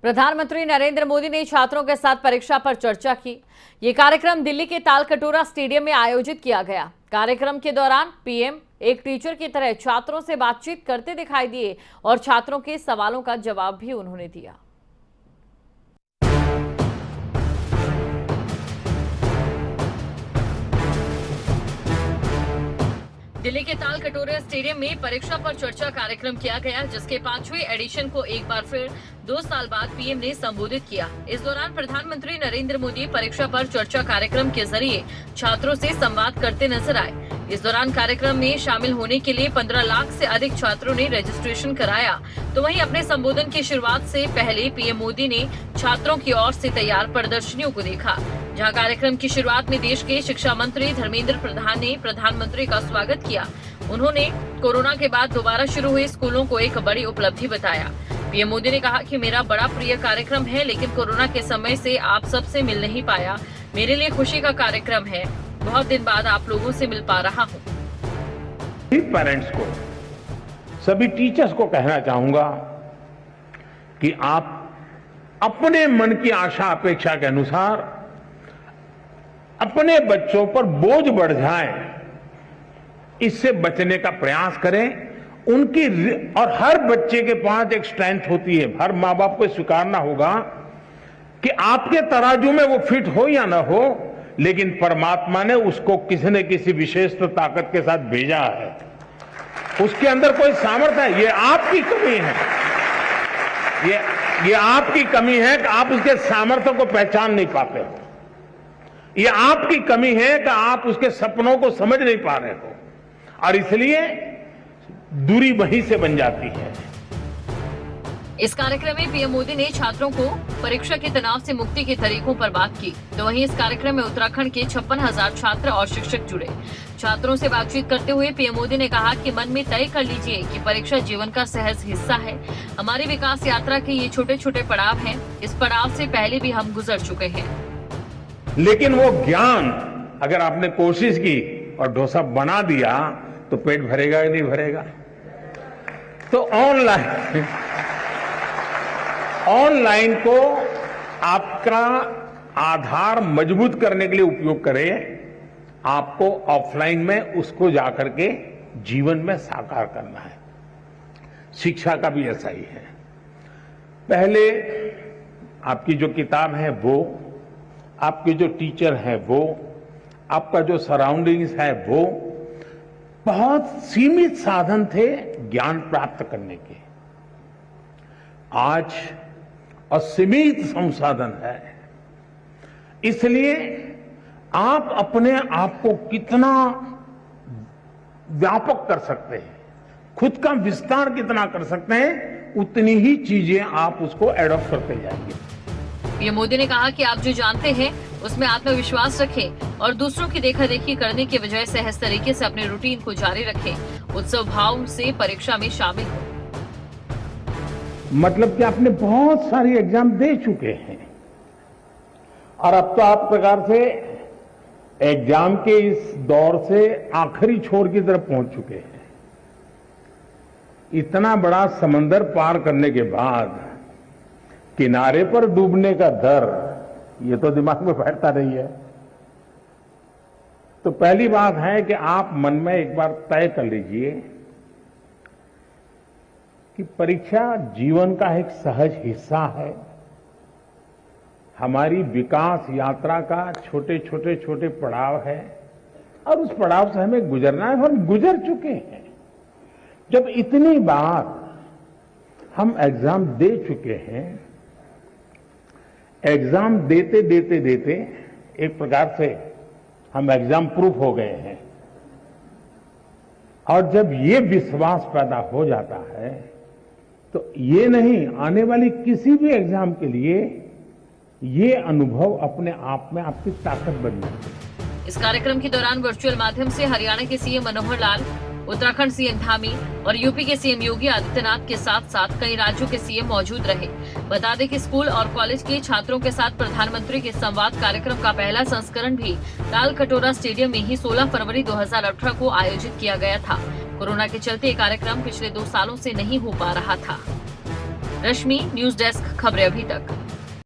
प्रधानमंत्री नरेंद्र मोदी ने छात्रों के साथ परीक्षा पर चर्चा की। ये कार्यक्रम दिल्ली के तालकटोरा स्टेडियम में आयोजित किया गया। कार्यक्रम के दौरान पीएम एक टीचर की तरह छात्रों से बातचीत करते दिखाई दिए और छात्रों के सवालों का जवाब भी उन्होंने दिया। दिल्ली के तालकटोरा स्टेडियम में परीक्षा पर चर्चा कार्यक्रम किया गया, जिसके 5वें एडिशन को एक बार फिर 2 साल बाद पीएम ने संबोधित किया। इस दौरान प्रधानमंत्री नरेंद्र मोदी परीक्षा पर चर्चा कार्यक्रम के जरिए छात्रों से संवाद करते नजर आए। इस दौरान कार्यक्रम में शामिल होने के लिए 15 लाख से अधिक छात्रों ने रजिस्ट्रेशन कराया। तो वहीं अपने संबोधन की शुरुआत से पहले पीएम मोदी ने छात्रों की ओर से तैयार प्रदर्शनियों को देखा, जहां कार्यक्रम की शुरुआत में देश के शिक्षा मंत्री धर्मेंद्र प्रधान ने प्रधानमंत्री का स्वागत किया। उन्होंने कोरोना के बाद दोबारा शुरू हुए स्कूलों को एक बड़ी उपलब्धि बताया। पीएम मोदी ने कहा कि मेरा बड़ा प्रिय कार्यक्रम है, लेकिन कोरोना के समय से आप सबसे मिल नहीं पाया। मेरे लिए खुशी का कार्यक्रम है। बहुत दिन बाद आप लोगों से मिल पा रहा हूँ। पेरेंट्स को, सभी टीचर्स को कहना चाहूंगा कि आप अपने मन की आशा अपेक्षा के अनुसार अपने बच्चों पर बोझ बढ़ जाए, इससे बचने का प्रयास करें। उनकी और हर बच्चे के पास एक स्ट्रेंथ होती है। हर माँ बाप को स्वीकारना होगा कि आपके तराजू में वो फिट हो या ना हो, लेकिन परमात्मा ने उसको किसी न किसी विशेष ताकत के साथ भेजा है। उसके अंदर कोई सामर्थ्य है। ये आपकी कमी है, ये आपकी कमी है कि आप उसके सामर्थ्य को पहचान नहीं पाते हो। ये आपकी कमी है कि आप उसके सपनों को समझ नहीं पा रहे हो, और इसलिए दूरी वहीं से बन जाती है। इस कार्यक्रम में पीएम मोदी ने छात्रों को परीक्षा के तनाव से मुक्ति के तरीकों पर बात की। तो वहीं इस कार्यक्रम में उत्तराखंड के 56,000 छात्र और शिक्षक जुड़े। छात्रों से बातचीत करते हुए पीएम मोदी ने कहा कि मन में तय कर लीजिए कि परीक्षा जीवन का सहज हिस्सा है। हमारी विकास यात्रा के ये छोटे छोटे पड़ाव हैं। इस पड़ाव से पहले भी हम गुजर चुके हैं, लेकिन वो ज्ञान अगर आपने कोशिश की और डोसा बना दिया तो पेट भरेगा या नहीं भरेगा। तो ऑनलाइन को आपका आधार मजबूत करने के लिए उपयोग करें। आपको ऑफलाइन में उसको जाकर के जीवन में साकार करना है। शिक्षा का भी ऐसा ही है। पहले आपकी जो किताब है वो, आपके जो टीचर है वो, आपका जो सराउंडिंग्स है वो, बहुत सीमित साधन थे ज्ञान प्राप्त करने के। आज असीमित संसाधन है। इसलिए आप अपने आप को कितना व्यापक कर सकते हैं, खुद का विस्तार कितना कर सकते हैं, उतनी ही चीजें आप उसको एडॉप्ट करते जाएंगे। पीएम मोदी ने कहा कि आप जो जानते हैं उसमें आत्मविश्वास रखें और दूसरों की देखा देखी करने के बजाय सहज तरीके से अपने रूटीन को जारी रखें। उत्सव भाव से परीक्षा में शामिल हो। मतलब कि आपने बहुत सारी एग्जाम दे चुके हैं और अब तो आप प्रकार से एग्जाम के इस दौर से आखिरी छोर की तरफ पहुंच चुके हैं। इतना बड़ा समंदर पार करने के बाद किनारे पर डूबने का डर, ये तो दिमाग में बैठता नहीं है। तो पहली बात है कि आप मन में एक बार तय कर लीजिए कि परीक्षा जीवन का एक सहज हिस्सा है। हमारी विकास यात्रा का छोटे छोटे पड़ाव है और उस पड़ाव से हमें गुजरना है। हम गुजर चुके हैं। जब इतनी बार हम एग्जाम दे चुके हैं, एग्जाम देते देते देते एक प्रकार से हम एग्जाम प्रूफ हो गए हैं। और जब ये विश्वास पैदा हो जाता है तो ये नहीं, आने वाली किसी भी एग्जाम के लिए ये अनुभव अपने आप में आपकी ताकत बन जाती है। इस कार्यक्रम के दौरान वर्चुअल माध्यम से हरियाणा के सीएम मनोहर लाल, उत्तराखंड सीएम धामी और यूपी के सीएम योगी आदित्यनाथ के साथ साथ कई राज्यों के सीएम मौजूद रहे। बता दें कि स्कूल और कॉलेज के छात्रों के साथ प्रधानमंत्री के संवाद कार्यक्रम का पहला संस्करण भी तालकटोरा स्टेडियम में ही 16 फरवरी 2018 को आयोजित किया गया था। कोरोना के चलते ये कार्यक्रम पिछले 2 सालों से नहीं हो पा रहा था। रश्मि, न्यूज डेस्क, खबरें अभी तक।